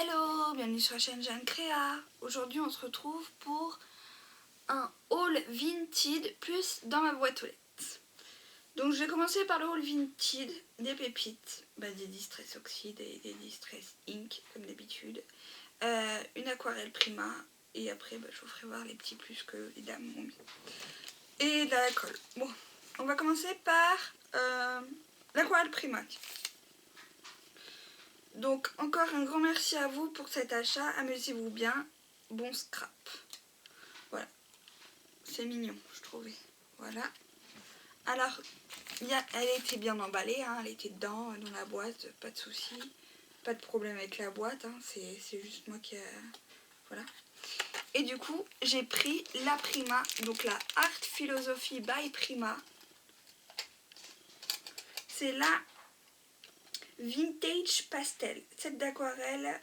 Hello, bienvenue sur la chaîne Jeanne Créa. Aujourd'hui on se retrouve pour un haul Vinted plus dans ma boîte aux lettres. Donc je vais commencer par le haul Vinted, des pépites, des Distress Oxide et des Distress Ink comme d'habitude, une aquarelle Prima et après je vous ferai voir les petits plus que les dames m'ont mis. Et de la colle. Bon, on va commencer par l'aquarelle Prima. Donc encore un grand merci à vous pour cet achat, amusez-vous bien, bon scrap. Voilà, c'est mignon je trouvais. Voilà. Alors, elle était bien emballée, hein, elle était dedans, dans la boîte, pas de souci, pas de problème avec la boîte, hein, c'est juste moi qui... voilà. Et du coup, j'ai pris la Prima, donc la Art Philosophy by Prima. C'est la Vintage Pastel, set d'aquarelle,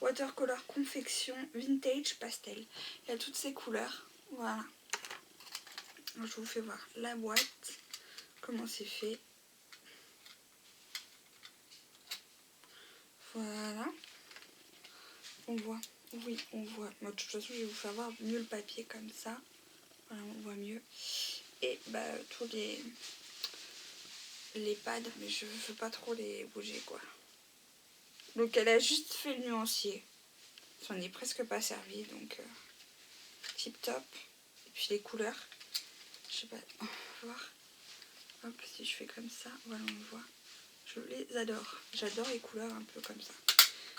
watercolor confection Vintage Pastel. Il y a toutes ces couleurs, voilà. Alors, je vous fais voir la boîte, comment c'est fait. Voilà. On voit, oui, on voit. Moi, de toute façon, je vais vous faire voir mieux le papier comme ça. Voilà, on voit mieux. Et tous les pads, mais je veux pas trop les bouger, quoi. Donc, elle a juste fait le nuancier. Ça n'en est presque pas servi, donc tip top. Et puis les couleurs, je sais pas, on va voir. Hop, si je fais comme ça, voilà, on voit. Je les adore. J'adore les couleurs un peu comme ça.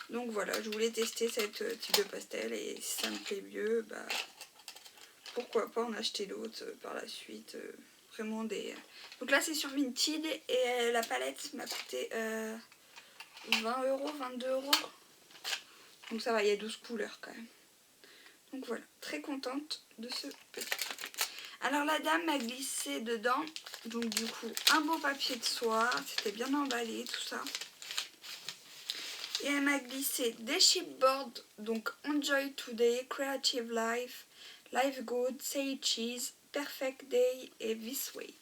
Donc voilà, je voulais tester cette type de pastel et si ça me plaît mieux, pourquoi pas en acheter d'autres par la suite. Vraiment des... Donc là c'est sur Vinted et la palette m'a coûté 20 €, 22 €. Donc ça va, il y a 12 couleurs quand même. Donc voilà, très contente de ce petit truc. Alors la dame m'a glissé dedans, donc du coup un beau papier de soie, c'était bien emballé tout ça. Et elle m'a glissé des chipboards, donc Enjoy Today, Creative Life, Life Good, Say Cheese, Perfect Day et This Way.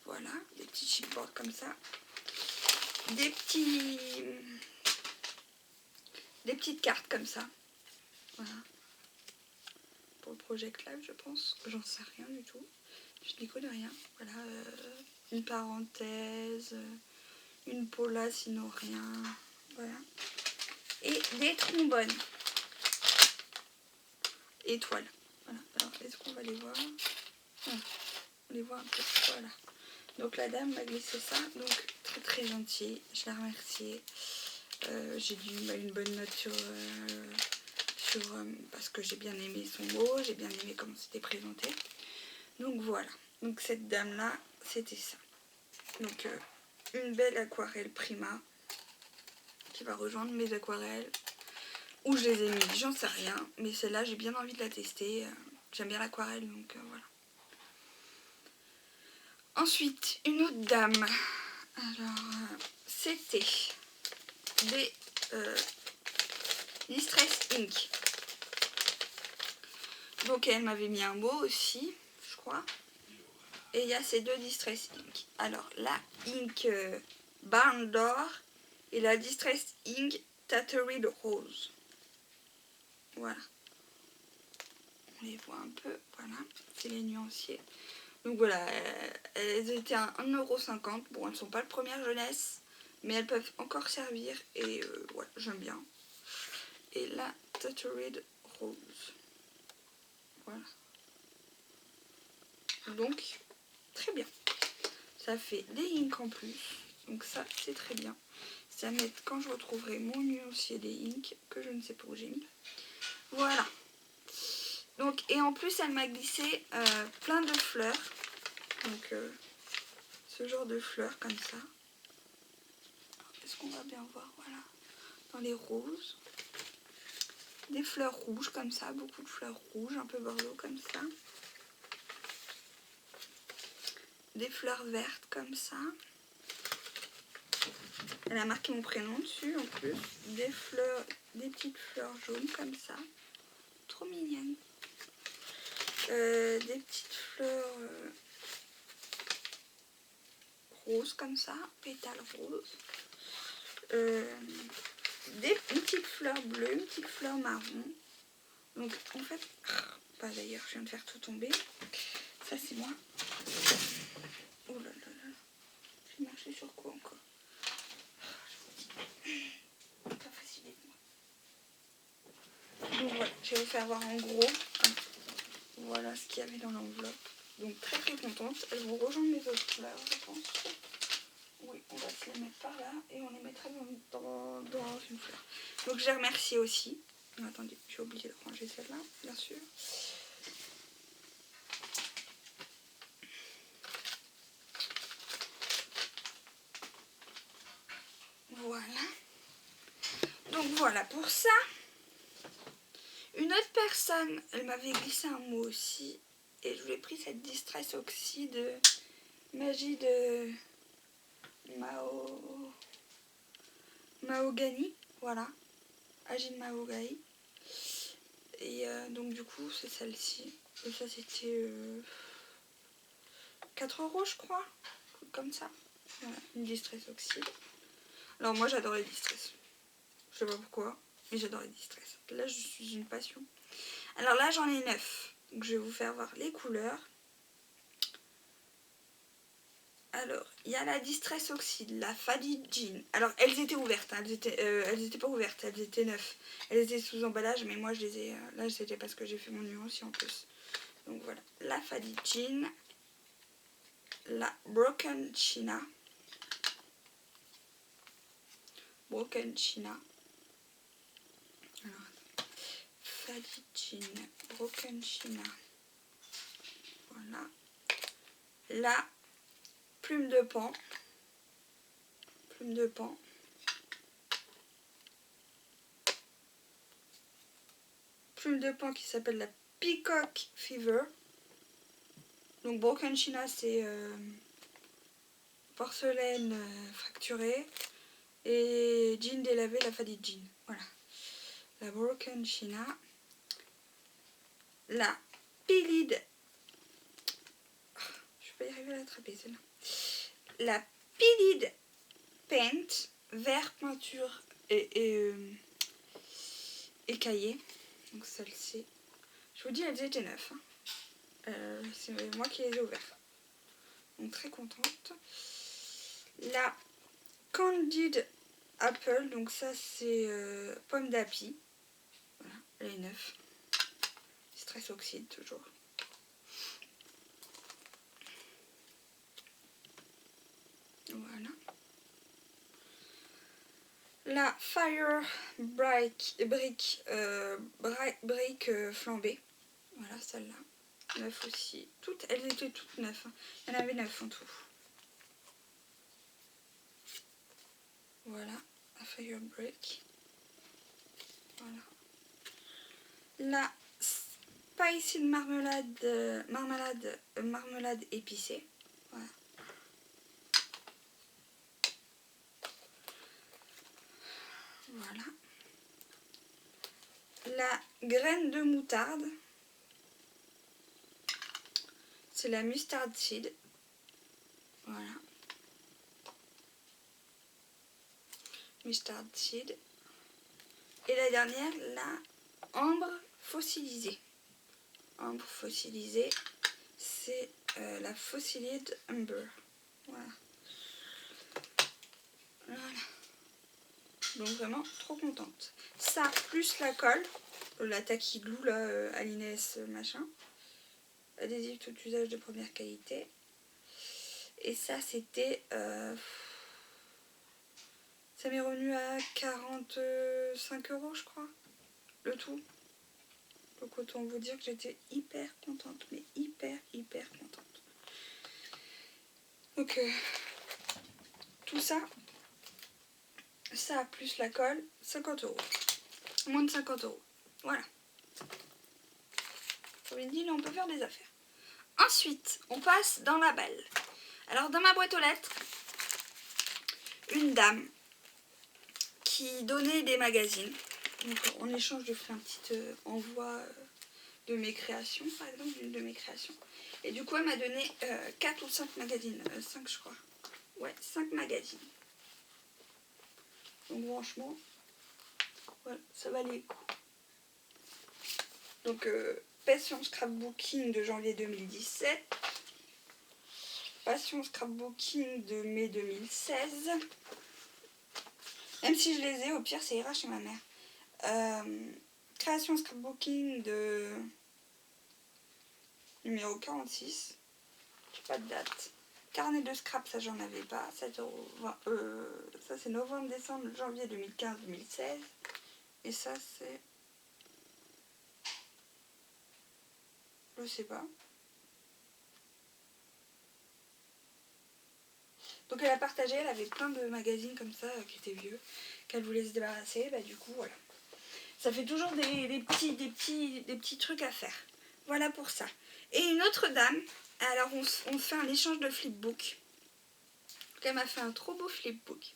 Voilà, des petits chipboards comme ça. Des petites cartes comme ça. Voilà. Pour le Project Live, je pense. J'en sais rien du tout. Je n'y connais rien. Voilà, une parenthèse, une pola sinon rien. Voilà. Et des trombones. Étoiles. Voilà. Alors, est-ce qu'on va les voir? On les voit un peu. Voilà. Donc, la dame m'a glissé ça. Donc, très très gentil. Je la remercie. J'ai dû une bonne note sur parce que j'ai bien aimé son mot. J'ai bien aimé comment c'était présenté. Donc, voilà. Donc, cette dame-là, c'était ça. Donc, une belle aquarelle Prima qui va rejoindre mes aquarelles. Où je les ai mis, j'en sais rien. Mais celle-là, j'ai bien envie de la tester. J'aime bien l'aquarelle, donc voilà. Ensuite, une autre dame. Alors, c'était des Distress Ink. Donc, elle m'avait mis un mot aussi, je crois. Et il y a ces deux Distress Ink. Alors, la Ink Barn d'or et la Distress Ink Tattered Rose. Voilà. On les voit un peu, voilà. C'est les nuanciers. Donc voilà, elles étaient à 1,50 €. Bon, elles ne sont pas de première jeunesse, mais elles peuvent encore servir. Et ouais, j'aime bien. Et la Tattered Rose. Voilà. Donc, très bien. Ça fait des inks en plus. Donc ça, c'est très bien. Ça met quand je retrouverai mon nuancier des inks, que je ne sais pas où j'ai mis. Voilà. Donc, et en plus, elle m'a glissé plein de fleurs. Donc, ce genre de fleurs comme ça. Est-ce qu'on va bien voir? Voilà. Dans les roses. Des fleurs rouges comme ça. Beaucoup de fleurs rouges, un peu bordeaux comme ça. Des fleurs vertes comme ça. Elle a marqué mon prénom dessus en plus. Des fleurs, des petites fleurs jaunes comme ça. Trop mignonnes. Des petites fleurs roses comme ça. Pétales roses. une petite fleur bleue, une petite fleur marron. Donc en fait, pas d'ailleurs, je viens de faire tout tomber. Ça c'est moi. Oh là là là. J'ai marché sur quoi encore? Pas facile avec moi. Donc voilà, je vais vous faire voir en gros. Voilà ce qu'il y avait dans l'enveloppe. Donc très très contente. Elles vont rejoindre mes autres fleurs, je pense. Oui, on va se les mettre par là et on les mettra dans une fleur. Donc je les remercie aussi. Attendez, j'ai oublié de ranger celle-là, bien sûr. Voilà. Donc voilà pour ça. Une autre personne, elle m'avait glissé un mot aussi. Et je lui ai pris cette Distress Oxide magie de Mahogany. Voilà. Agile Mahogany. Et donc du coup c'est celle-ci. Et ça c'était 4 € je crois. Comme ça. Voilà, une Distress Oxide. Alors moi j'adore les Distress. Je sais pas pourquoi, mais j'adore les Distress. Là je suis une passion. Alors là j'en ai 9. Donc je vais vous faire voir les couleurs. Alors, il y a la Distress Oxide, la Faded Jean. Alors, elles étaient ouvertes, hein. Elles étaient pas ouvertes, elles étaient neuves. Elles étaient sous emballage, mais moi je les ai... là, c'était parce que j'ai fait mon numéro aussi en plus. Donc voilà, la Faded Jean. La Broken China. Broken China. Alors, Faded Jean, Broken China. Voilà. La Plume de Pan. Plume de Pan. Plume de Pan qui s'appelle la Peacock Fever. Donc Broken China c'est porcelaine fracturée et jean délavé, la Faded Jean. Voilà. La Broken China. La Pilid. Je vais pas y arriver à l'attraper celle-là. La Pilid Paint, vert peinture et écaillé. Donc celle-ci. Je vous dis, elles étaient neuves. Hein. C'est moi qui les ai ouvertes. Donc très contente. La Candied Apple, donc ça c'est pomme d'api. Voilà, elle est neuve. Stress Oxide toujours. Voilà. La Fire Brick flambée. Voilà celle-là. Neuf aussi. Toutes, elles étaient toutes neuves. Hein. Il y en avait 9 en tout. Voilà. La Fire Brick. Voilà. La Spicy marmelade épicée. Voilà. Voilà. La graine de moutarde. C'est la mustard seed. Voilà. Mustard seed. Et la dernière, la ambre fossilisée. Ambre fossilisée, c'est la Fossilized Amber. Voilà. Voilà. Donc vraiment trop contente. Ça, plus la colle, la Tacky Glue, là, Alines machin. Adhésif tout usage de première qualité. Et ça, c'était... ça m'est revenu à 45 € je crois. Le tout. Donc autant vous dire que j'étais hyper contente. Mais hyper contente. Donc tout ça... Ça plus la colle, 50 €. Moins de 50 €. Voilà. Comme il dit, là on peut faire des affaires. Ensuite, on passe dans la balle. Alors dans ma boîte aux lettres, une dame qui donnait des magazines. Donc en échange, je ferai un petit envoi de mes créations, par exemple, d'une de mes créations. Et du coup, elle m'a donné 4 ou 5 magazines. 5 je crois. Ouais, 5 magazines. Donc franchement, Voilà, ça valait le coup. Donc, Passion Scrapbooking de janvier 2017. Passion Scrapbooking de mai 2016. Même si je les ai, au pire, ça ira chez ma mère. Création Scrapbooking de numéro 46. J'ai pas de date. Carnet de scrap, ça j'en avais pas. 7,20 €. Ça c'est novembre, décembre, janvier 2015-2016. Et ça c'est... Je sais pas. Donc elle a partagé, elle avait plein de magazines comme ça qui étaient vieux, qu'elle voulait se débarrasser. Bah du coup voilà. Ça fait toujours des petits trucs à faire. Voilà pour ça. Et une autre dame, alors on fait un échange de flipbook. Elle m'a fait un trop beau flipbook.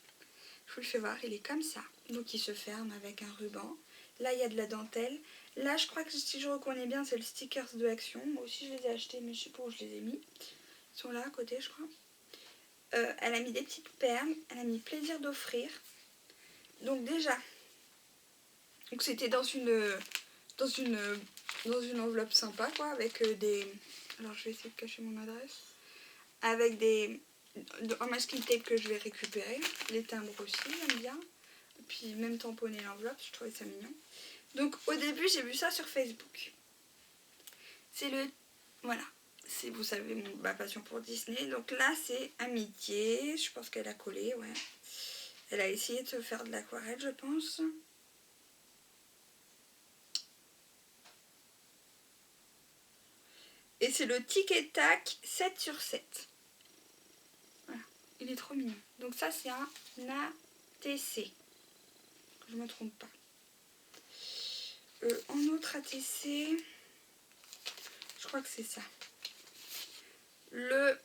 Je vous le fais voir, il est comme ça. Donc il se ferme avec un ruban. Là il y a de la dentelle. Là je crois que si je reconnais bien c'est le stickers de Action. Moi aussi je les ai achetés mais je sais pas où je les ai mis. Ils sont là à côté je crois. Elle a mis des petites perles. Elle a mis plaisir d'offrir. Donc déjà, donc c'était dans une enveloppe sympa quoi, avec des... Alors je vais essayer de cacher mon adresse. Avec des... en masking tape que je vais récupérer. Les timbres aussi, j'aime bien. Et puis même tamponner l'enveloppe, je trouvais ça mignon. Donc au début j'ai vu ça sur Facebook. C'est le... Voilà. C'est, vous savez, ma passion pour Disney. Donc là c'est amitié. Je pense qu'elle a collé, ouais. Elle a essayé de se faire de l'aquarelle, je pense. Et c'est le Tic et Tac 7/7. Voilà, il est trop mignon. Donc ça c'est un ATC. Que je ne me trompe pas. En autre ATC, je crois que c'est ça. Le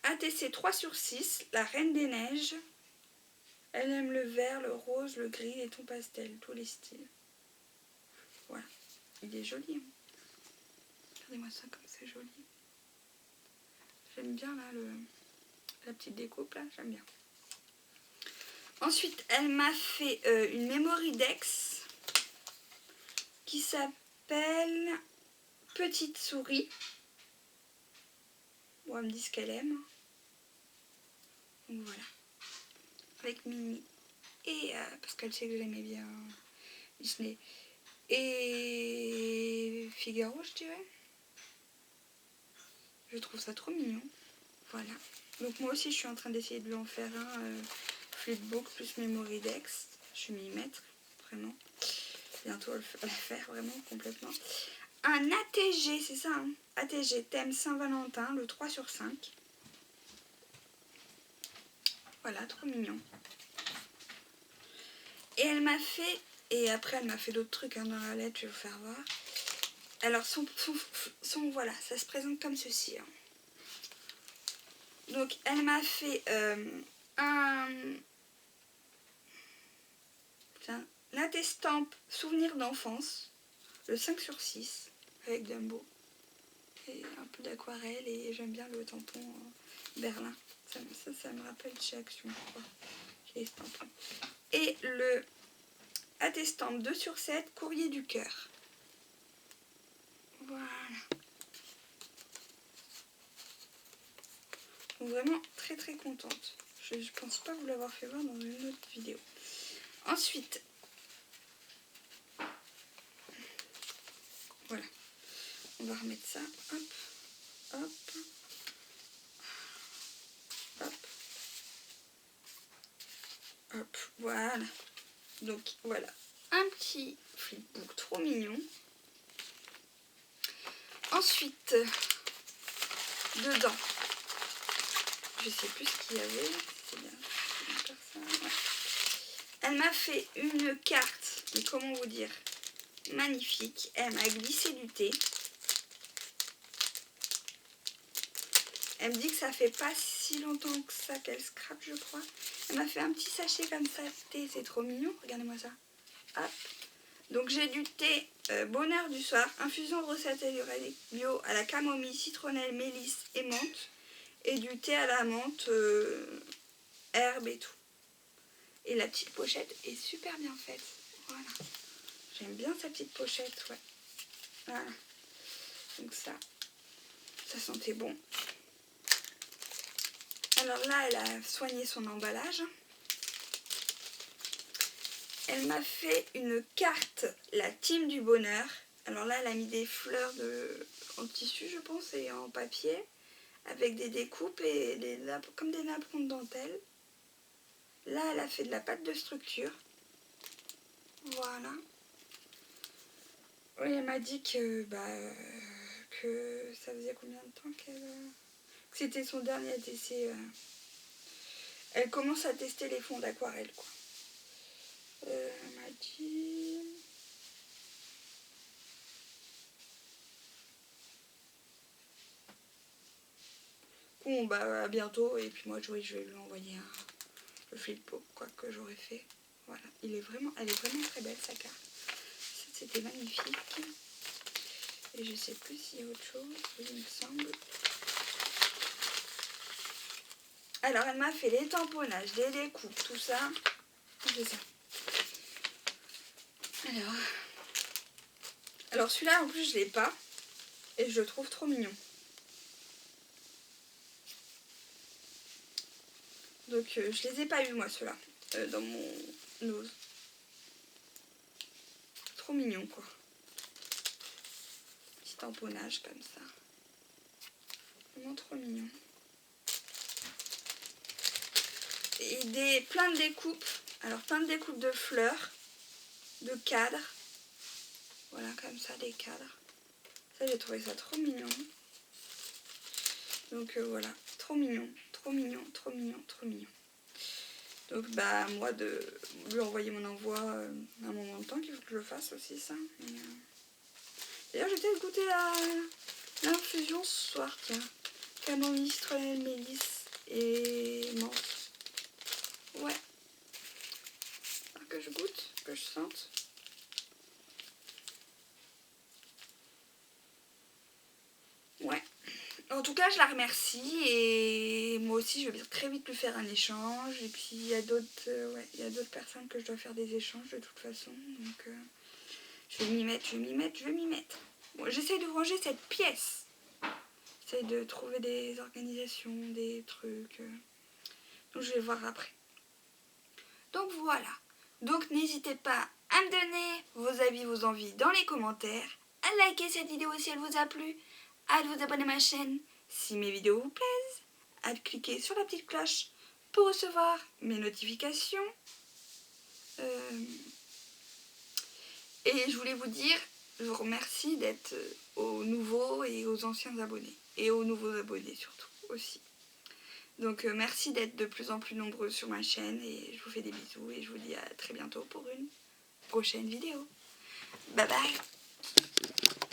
ATC 3/6, la Reine des Neiges. Elle aime le vert, le rose, le gris, les tons pastels, tous les styles. Voilà, il est joli. Hein. Regardez-moi ça comme c'est joli. J'aime bien là la petite découpe là, j'aime bien. Ensuite, elle m'a fait une memory dex qui s'appelle Petite souris. Bon, elle me dit ce qu'elle aime. Donc voilà. Avec Minnie. Et parce qu'elle sait que j'aimais bien Disney. Et Figaro, je dirais. Je trouve ça trop mignon. Voilà. Donc moi aussi, je suis en train d'essayer de lui en faire un flipbook plus memory dex. Je vais m'y mettre, vraiment. Bientôt à le faire, vraiment, complètement. Un ATG, c'est ça, hein, ATG, thème Saint-Valentin, le 3/5. Voilà, trop mignon. Et elle m'a fait, et après elle m'a fait d'autres trucs hein, dans la lettre, je vais vous faire voir. Alors, voilà, ça se présente comme ceci. Hein. Donc, elle m'a fait un attestampe souvenir d'enfance, le 5/6, avec Dumbo. Et un peu d'aquarelle, et j'aime bien le tampon Berlin. Ça me rappelle chez Action, je crois. Les tampons. Et le attestampe 2/7, courrier du cœur. Voilà. Donc vraiment très très contente. Je pense pas vous l'avoir fait voir dans une autre vidéo. Ensuite, voilà. On va remettre ça. Hop, hop, hop, hop. Voilà. Donc voilà. Un petit flipbook trop mignon. Ensuite, dedans, je sais plus ce qu'il y avait. C'est bien. Ouais. Elle m'a fait une carte, mais comment vous dire, magnifique. Elle m'a glissé du thé. Elle me dit que ça fait pas si longtemps que ça qu'elle scrape, je crois. Elle m'a fait un petit sachet comme ça de thé, c'est trop mignon. Regardez-moi ça. Hop. Donc j'ai du thé bonheur du soir, infusion de recettes bio à la camomille, citronnelle, mélisse et menthe. Et du thé à la menthe, herbe et tout. Et la petite pochette est super bien faite. Voilà. J'aime bien sa petite pochette, ouais. Voilà. Donc ça sentait bon. Alors là, elle a soigné son emballage. Elle m'a fait une carte, la team du bonheur. Alors là, elle a mis des fleurs en tissu, je pense, et en papier, avec des découpes et comme des napperons de dentelle. Là, elle a fait de la pâte de structure. Voilà. Oui, elle m'a dit que ça faisait combien de temps que c'était son dernier essai. Elle commence à tester les fonds d'aquarelle, quoi. Elle m'a dit... Bon, bah à bientôt. Et puis moi, je vais lui envoyer le flip-po, quoi, que j'aurais fait. Voilà. Elle est vraiment très belle, sa carte. C'était magnifique. Et je sais plus s'il y a autre chose. Oui, il me semble. Alors, elle m'a fait les tamponnages, les découpes, tout ça. C'est ça. Alors celui-là, en plus, je l'ai pas. Et je le trouve trop mignon. Donc, je les ai pas eu, moi, ceux-là, dans mon nose. Trop mignon, quoi. Petit tamponnage comme ça. Vraiment trop mignon. Et plein de découpes. Alors, plein de découpes de fleurs, de cadres. Voilà, comme ça, des cadres. Ça, j'ai trouvé ça trop mignon. Donc, voilà. Trop mignon, trop mignon, trop mignon, trop mignon. Donc, bah, moi, de lui envoyer mon envoi à un moment de temps, qu'il faut que je le fasse aussi, ça. D'ailleurs, j'ai peut-être goûté l'infusion ce soir, tiens. Camomille, citronnelle, mélisse et menthe. Ouais. Alors que je goûte, que je sente. Ouais. En tout cas, je la remercie et moi aussi, je vais très vite lui faire un échange. Et puis, il y a d'autres personnes que je dois faire des échanges de toute façon. Donc, je vais m'y mettre. Bon, j'essaie de ranger cette pièce. J'essaie de trouver des organisations, des trucs. Donc, je vais voir après. Donc, voilà. Donc, n'hésitez pas à me donner vos avis, vos envies dans les commentaires. À liker cette vidéo si elle vous a plu. À vous abonner à ma chaîne si mes vidéos vous plaisent. À cliquer sur la petite cloche pour recevoir mes notifications. Et je voulais vous dire, je vous remercie d'être aux nouveaux et aux anciens abonnés. Et aux nouveaux abonnés surtout aussi. Donc merci d'être de plus en plus nombreux sur ma chaîne. Et je vous fais des bisous et je vous dis à très bientôt pour une prochaine vidéo. Bye bye.